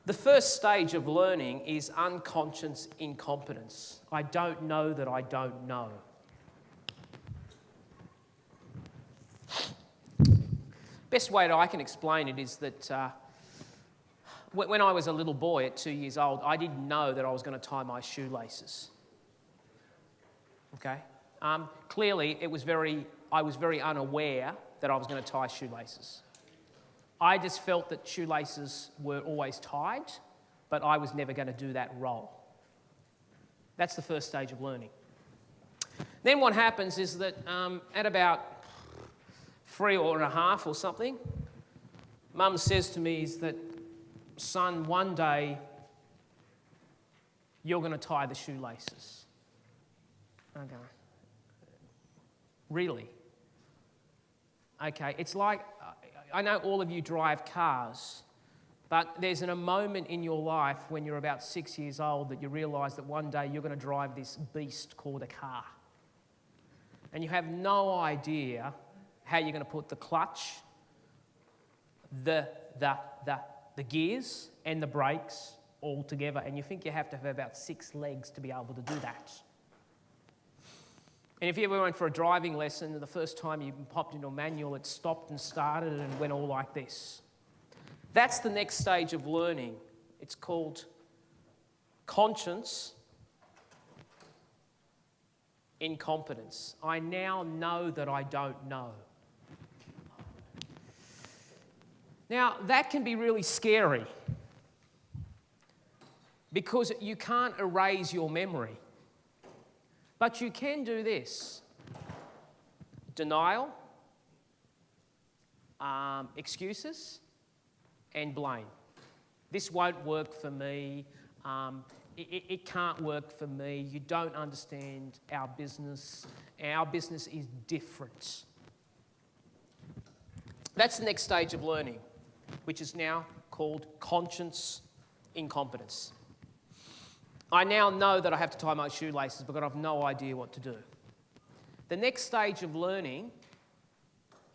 The first stage of learning is unconscious incompetence. I don't know that I don't know. Best way that I can explain it is that when I was a little boy at 2 years old, I didn't know that I was going to tie my shoelaces. Okay? Clearly, I was very unaware that I was going to tie shoelaces. I just felt that shoelaces were always tied, but I was never going to do that role. That's the first stage of learning. Then what happens is that at about 3.5 or something, Mum says to me is that, son, one day you're going to tie the shoelaces. I go, really? Okay, it's like, I know all of you drive cars, but there's a moment in your life when you're about 6 years old that you realise that one day you're going to drive this beast called a car. And you have no idea how you're going to put the clutch, the gears and the brakes all together, and you think you have to have about 6 legs to be able to do that. And if you ever went for a driving lesson, the first time you popped into a manual, it stopped and started and went all like this. That's the next stage of learning. It's called conscious incompetence. I now know that I don't know. Now, that can be really scary because you can't erase your memory. But you can do this: denial, excuses, and blame. This won't work for me. It can't work for me. You don't understand our business. Our business is different. That's the next stage of learning, which is now called conscious incompetence. I now know that I have to tie my shoelaces, but I have no idea what to do. The next stage of learning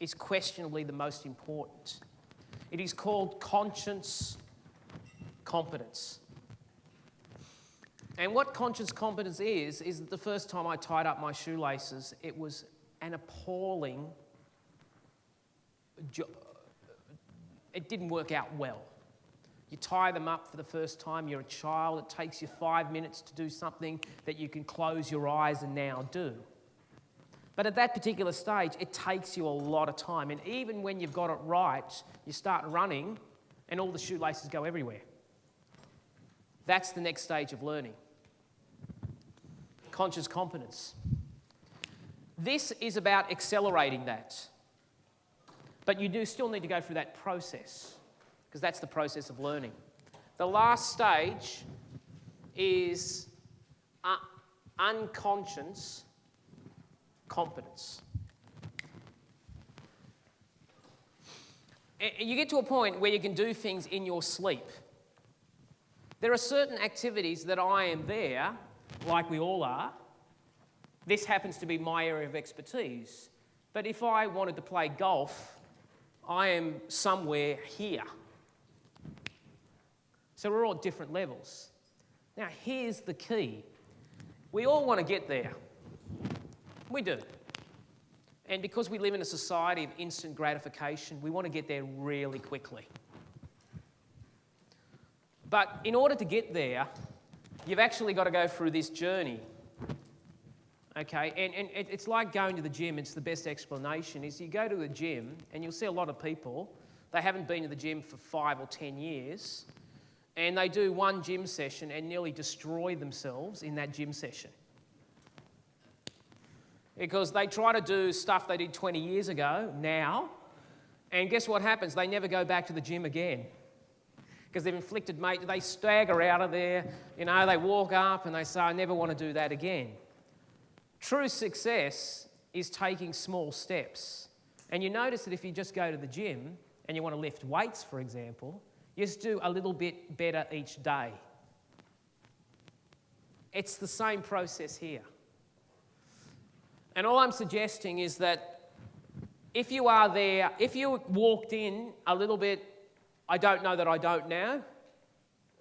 is questionably the most important. It is called conscious competence. And what conscious competence is that the first time I tied up my shoelaces, it was an appalling job. It didn't work out well. You tie them up for the first time, you're a child, it takes you 5 minutes to do something that you can close your eyes and now do. But at that particular stage, it takes you a lot of time. And even when you've got it right, you start running and all the shoelaces go everywhere. That's the next stage of learning. Conscious competence. This is about accelerating that. But you do still need to go through that process, because that's the process of learning. The last stage is unconscious competence. You get to a point where you can do things in your sleep. There are certain activities that I am there, like we all are. This happens to be my area of expertise. But if I wanted to play golf, I am somewhere here. So we're all at different levels. Now, here's the key. We all want to get there. We do. And because we live in a society of instant gratification, we want to get there really quickly. But in order to get there, you've actually got to go through this journey. Okay, and it's like going to the gym. It's the best explanation, is you go to the gym and you'll see a lot of people, they haven't been to the gym for 5 or 10 years, and they do one gym session and nearly destroy themselves in that gym session. Because they try to do stuff they did 20 years ago, now, and guess what happens? They never go back to the gym again. Because they've inflicted, they stagger out of there, they walk up and they say, I never want to do that again. True success is taking small steps. And you notice that if you just go to the gym and you want to lift weights, for example, you just do a little bit better each day. It's the same process here. And all I'm suggesting is that if you are there, if you walked in a little bit, I don't know that I don't know,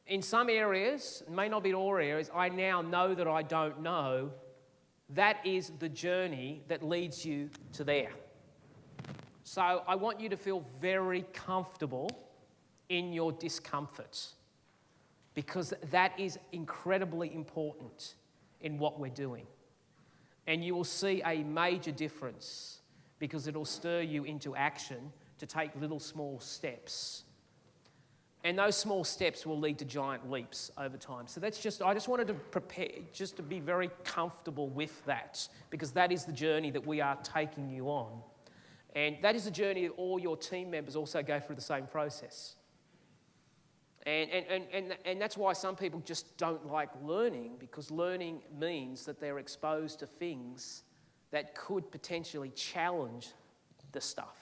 in some areas, it may not be in all areas, I now know that I don't know. That is the journey that leads you to there. So I want you to feel very comfortable in your discomfort, because that is incredibly important in what we're doing. And you will see a major difference, because it'll stir you into action to take little small steps. And those small steps will lead to giant leaps over time. So that's just, I just wanted to prepare, just to be very comfortable with that, because that is the journey that we are taking you on. And that is the journey that all your team members also go through the same process. And that's why some people just don't like learning, because learning means that they're exposed to things that could potentially challenge the stuff.